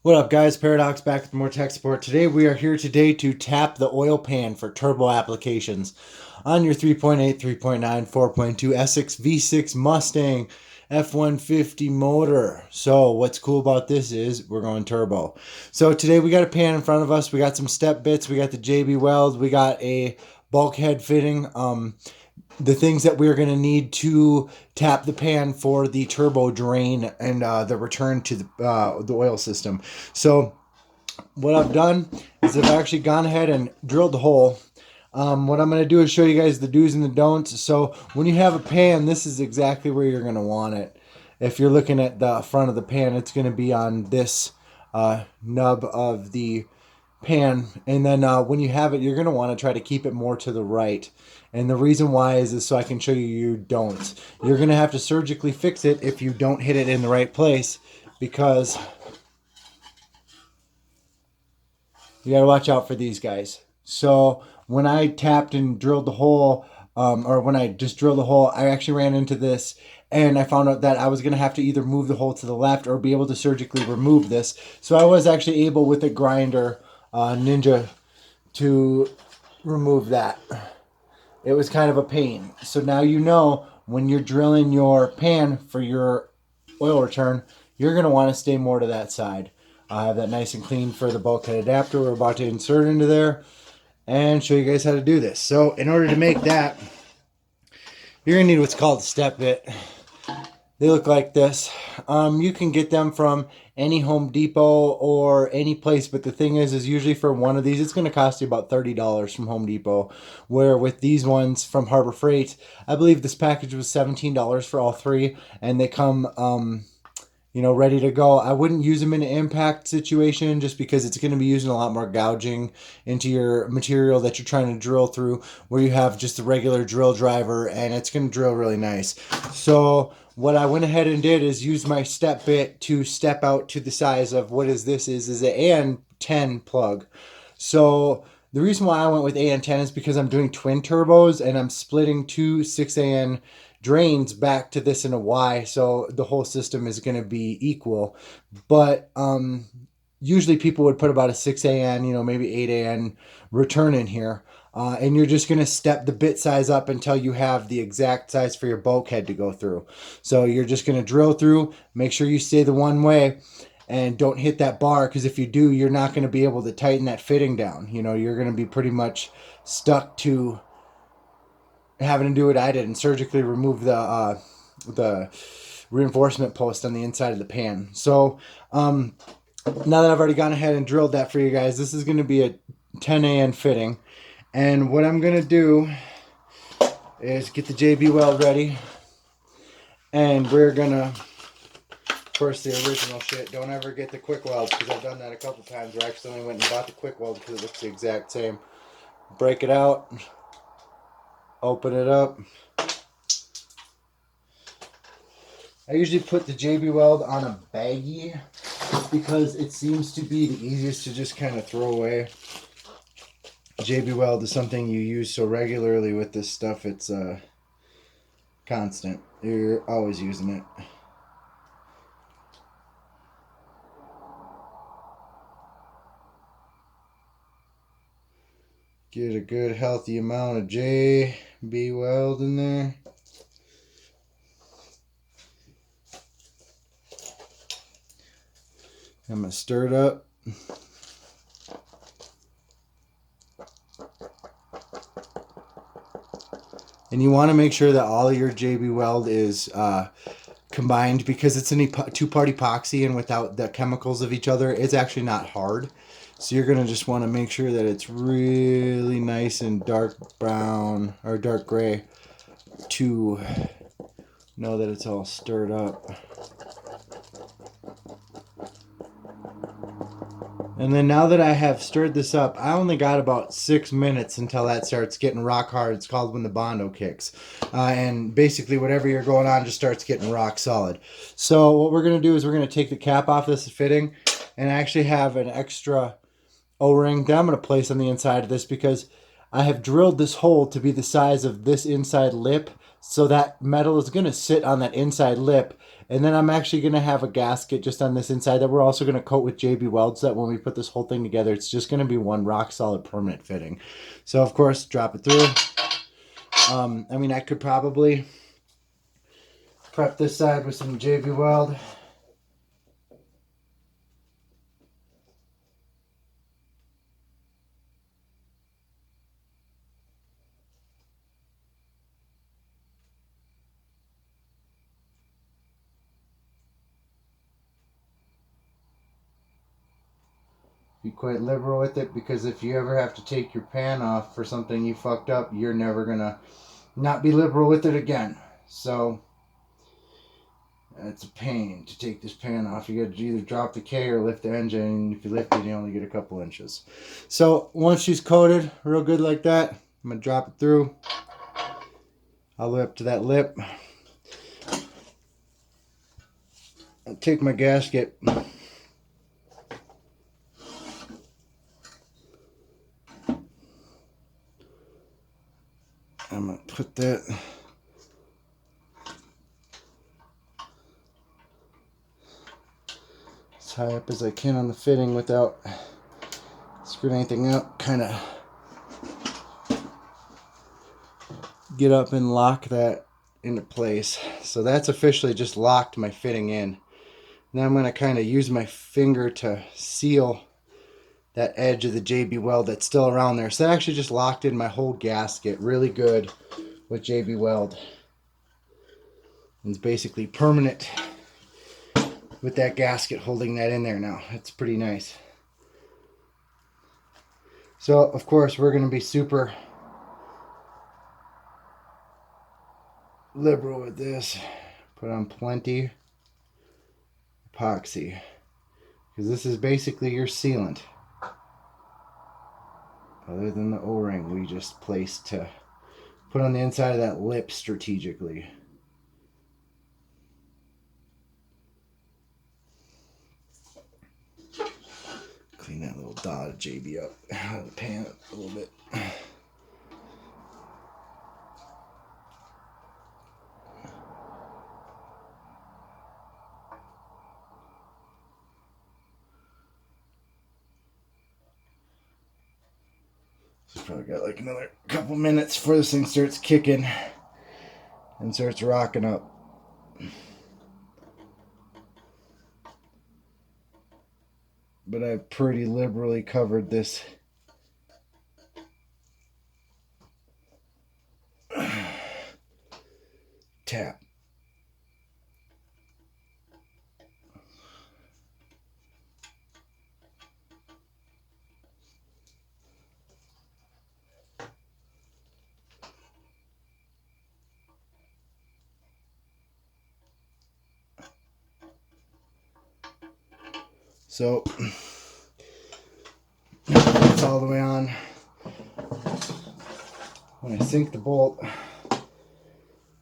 What up guys, Paradox back with more tech support. Today we are here to tap the oil pan for turbo applications on your 3.8, 3.9, 4.2 Essex V6 Mustang F-150 motor. So what's cool about this is we're going turbo. So today we got a pan in front of us, we got some step bits, we got the JB Weld, we got a bulkhead fitting. The things that we're going to need to tap the pan for the turbo drain and the return to the oil system. So what I've done is I've actually gone ahead and drilled the hole. What I'm going to do is show you guys the do's and the don'ts. So when you have a pan, this is exactly where you're going to want it. If you're looking at the front of the pan, it's going to be on this nub of the pan, and then when you have it, you're going to want to try to keep it more to the right. And the reason why is so I can show you don't. You're going to have to surgically fix it if you don't hit it in the right place, because you got to watch out for these guys. So when I tapped and drilled the hole, or when I just drilled the hole, I actually ran into this, and I found out that I was going to have to either move the hole to the left or be able to surgically remove this. So I was actually able with a grinder Ninja to remove that. It was kind of a pain. So now you know when you're drilling your pan for your oil return, you're going to want to stay more to that side. I have that nice and clean for the bulkhead adapter we're about to insert into there and show you guys how to do this. So in order to make that, you're going to need what's called a step bit. They look like this. You can get them from any Home Depot or any place, but the thing is usually for one of these, it's going to cost you about $30 from Home Depot, where with these ones from Harbor Freight, I believe this package was $17 for all three, and they come ready to go. I wouldn't use them in an impact situation just because it's going to be using a lot more gouging into your material that you're trying to drill through, where you have just a regular drill driver and it's going to drill really nice. So what I went ahead and did is use my step bit to step out to the size of what is an AN10 plug. So the reason why I went with AN10 is because I'm doing twin turbos and I'm splitting two 6AN drains back to this in a Y, so the whole system is going to be equal. But usually people would put about a 6AN, maybe 8AN return in here. And you're just going to step the bit size up until you have the exact size for your bulkhead to go through. So you're just going to drill through, make sure you stay the one way, and don't hit that bar, because if you do, you're not going to be able to tighten that fitting down. You're going to be pretty much stuck to having to do what I did and surgically remove the reinforcement post on the inside of the pan. So now that I've already gone ahead and drilled that for you guys, this is going to be a 10AN fitting. And what I'm going to do is get the JB Weld ready. And we're going to, of course, the original shit. Don't ever get the quick weld, because I've done that a couple times where I accidentally went and bought the quick weld because it looks the exact same. Break it out. Open it up. I usually put the JB Weld on a baggie because it seems to be the easiest to just kind of throw away. JB Weld is something you use so regularly with this stuff, it's constant. You're always using it. Get a good healthy amount of JB Weld in there. I'm going to stir it up. And you want to make sure that all of your JB Weld is combined, because it's a two-part epoxy, and without the chemicals of each other, it's actually not hard. So you're going to just want to make sure that it's really nice and dark brown or dark gray to know that it's all stirred up. And then now that I have stirred this up, I only got about 6 minutes until that starts getting rock hard. It's called when the Bondo kicks. And basically whatever you're going on just starts getting rock solid. So what we're going to do is we're going to take the cap off this fitting, and I actually have an extra O-ring that I'm going to place on the inside of this, because I have drilled this hole to be the size of this inside lip So that metal is going to sit on that inside lip. And then I'm actually going to have a gasket just on this inside that we're also going to coat with JB Weld, so that when we put this whole thing together, it's just going to be one rock solid permanent fitting. So of course, drop it through. I mean, I could probably prep this side with some JB Weld. Be quite liberal with it, because if you ever have to take your pan off for something you fucked up, you're never gonna not be liberal with it again. So it's a pain to take this pan off. You got to either drop the K or lift the engine. If you lift it, you only get a couple inches. So once she's coated real good like that, I'm gonna drop it through all the way up to that lip. I'll take my gasket. I'm going to put that as high up as I can on the fitting without screwing anything up. Kind of get up and lock that into place. So that's officially just locked my fitting in. Now I'm going to kind of use my finger to seal that edge of the JB Weld that's still around there. So that actually just locked in my whole gasket really good with JB Weld. It's basically permanent with that gasket holding that in there now. It's pretty nice. So of course we're going to be super liberal with this. Put on plenty epoxy, because this is basically your sealant, other than the O-ring we just placed to put on the inside of that lip strategically. Clean that little dot of JB up out of the pan a little bit. So probably got like another couple minutes before this thing starts kicking and starts rocking up. But I've pretty liberally covered this tap. So it's all the way on. When I sink the bolt,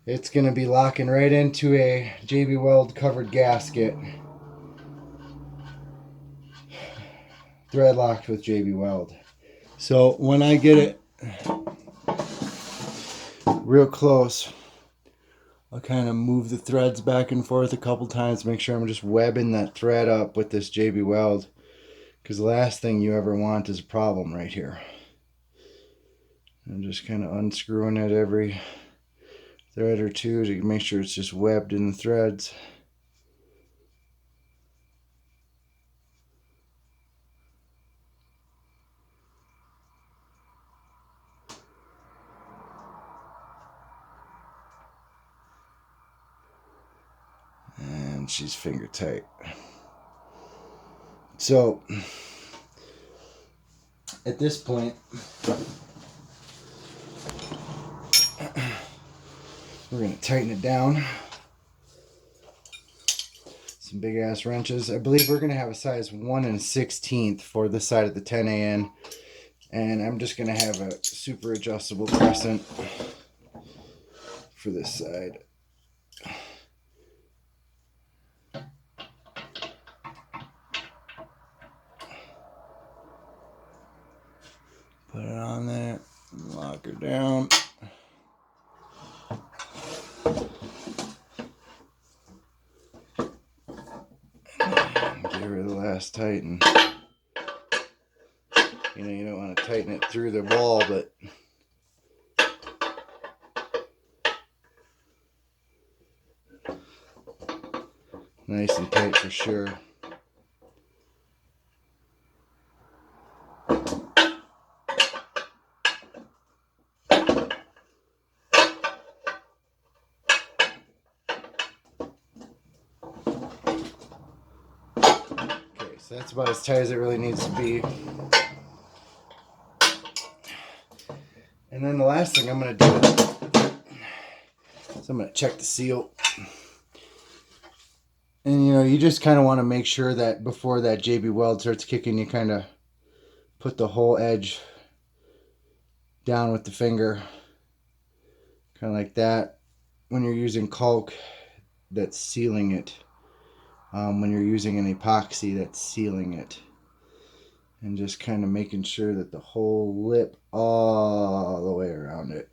it's going to be locking right into a JB Weld covered gasket. Thread locked with JB Weld. So when I get it real close, I'll kind of move the threads back and forth a couple times to make sure I'm just webbing that thread up with this JB Weld, because the last thing you ever want is a problem right here. I'm just kind of unscrewing it every thread or two to make sure it's just webbed in the threads. And she's finger tight. So at this point, we're going to tighten it down. Some big ass wrenches. I believe we're going to have a size 1 1/16 for this side of the 10AN. And I'm just going to have a super adjustable crescent for this side. Put it on there, lock her down. get rid of the last tighten. You know, you don't want to tighten it through the ball, but nice and tight for sure. So that's about as tight as it really needs to be. And then the last thing I'm going to do is I'm going to check the seal. And you know, you just kind of want to make sure that before that JB weld starts kicking, you kind of put the whole edge down with the finger. Kind of like that. When you're using caulk, that's sealing it. When you're using an epoxy, that's sealing it. And just kind of making sure that the whole lip all the way around it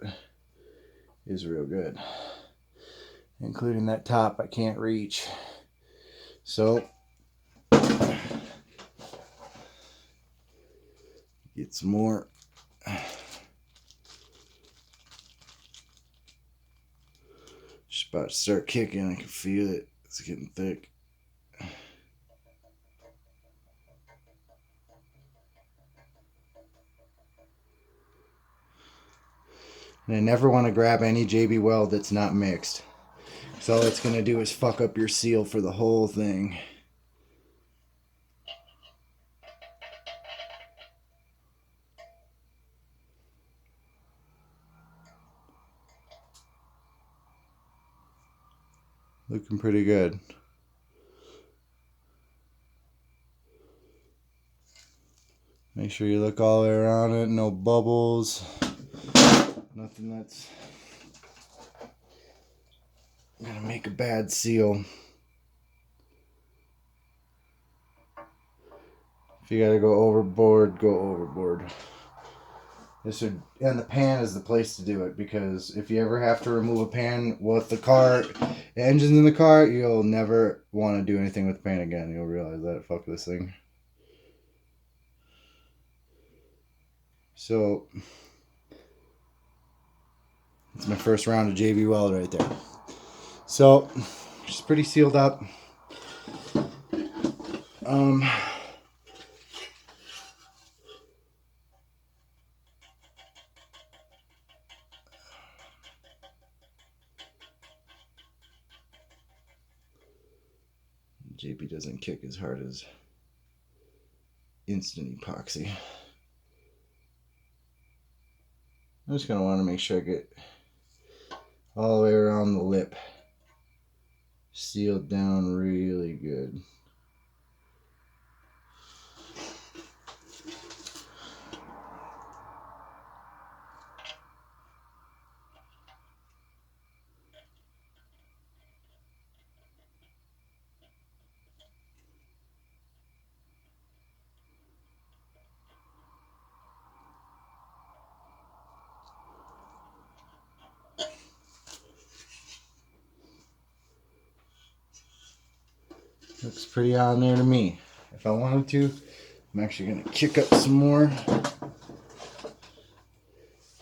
is real good. Including that top I can't reach. So get some more. Just about to start kicking. I can feel it. It's getting thick. And I never want to grab any JB weld that's not mixed. So all it's going to do is fuck up your seal for the whole thing. Looking pretty good. Make sure you look all the way around it. No bubbles. Nothing that's going to make a bad seal. If you got to go overboard, go overboard. And the pan is the place to do it, because if you ever have to remove a pan with the car, the engine's in the car, you'll never want to do anything with the pan again. You'll realize that, fuck this thing. So, it's my first round of JB weld right there. So, it's pretty sealed up. JB doesn't kick as hard as instant epoxy. I'm just going to want to make sure I get all the way around the lip sealed down really good. Looks pretty on there to me. If I wanted to, I'm actually going to kick up some more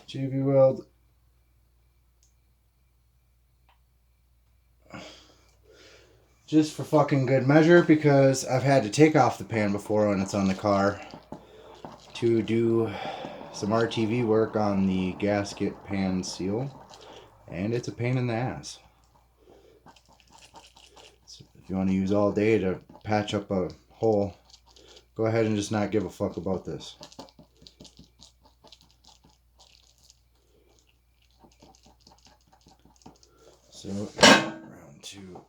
JB weld. Just for fucking good measure, because I've had to take off the pan before when it's on the car to do some RTV work on the gasket pan seal, and it's a pain in the ass. So if you want to use all day to patch up a hole, go ahead and just not give a fuck about this. So round two.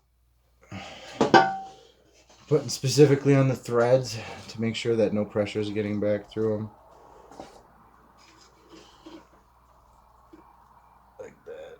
Putting specifically on the threads to make sure that no pressure is getting back through them. Like that.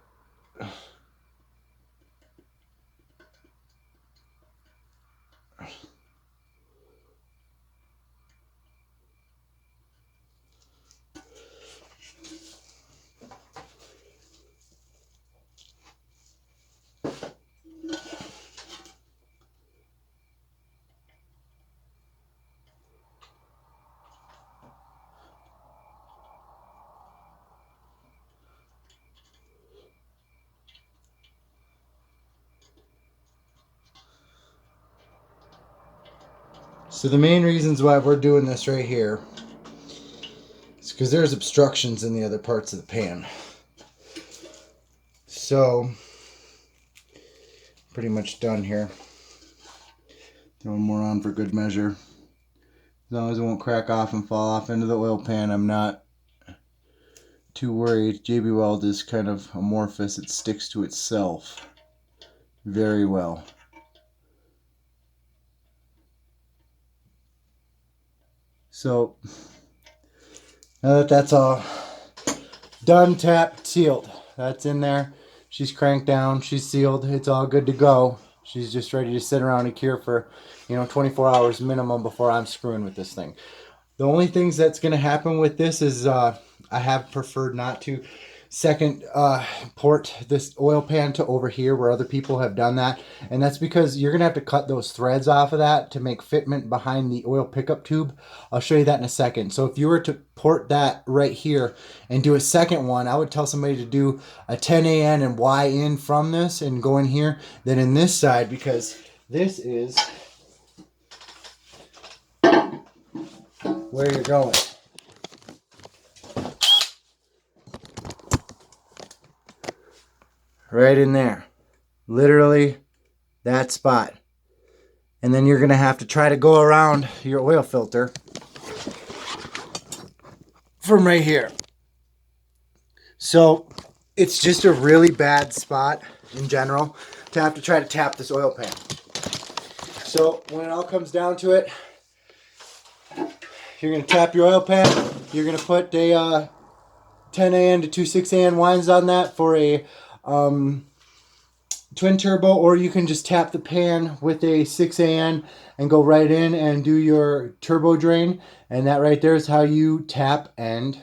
So the main reasons why we're doing this right here is because there's obstructions in the other parts of the pan. So, pretty much done here. Throw more on for good measure. As long as it won't crack off and fall off into the oil pan, I'm not too worried. JB Weld is kind of amorphous. It sticks to itself very well. So, now that that's all done, tapped, sealed, that's in there. She's cranked down, she's sealed, it's all good to go. She's just ready to sit around and cure for, 24 hours minimum before I'm screwing with this thing. The only things that's going to happen with this is I have preferred not to second port this oil pan to over here where other people have done that, and that's because you're gonna have to cut those threads off of that to make fitment behind the oil pickup tube. I'll show you that in a second. So if you were to port that right here and do a second one, I would tell somebody to do a 10AN and Y in from this and go in here, then in this side, because this is where you're going. Right in there. Literally that spot. And then you're going to have to try to go around your oil filter from right here. So it's just a really bad spot in general to have to try to tap this oil pan. So when it all comes down to it, you're going to tap your oil pan. You're going to put a 10AN to 26AN winds on that for a twin turbo, or you can just tap the pan with a 6AN and go right in and do your turbo drain. And that right there is how you tap and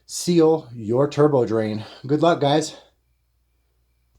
seal your turbo drain. Good luck, guys.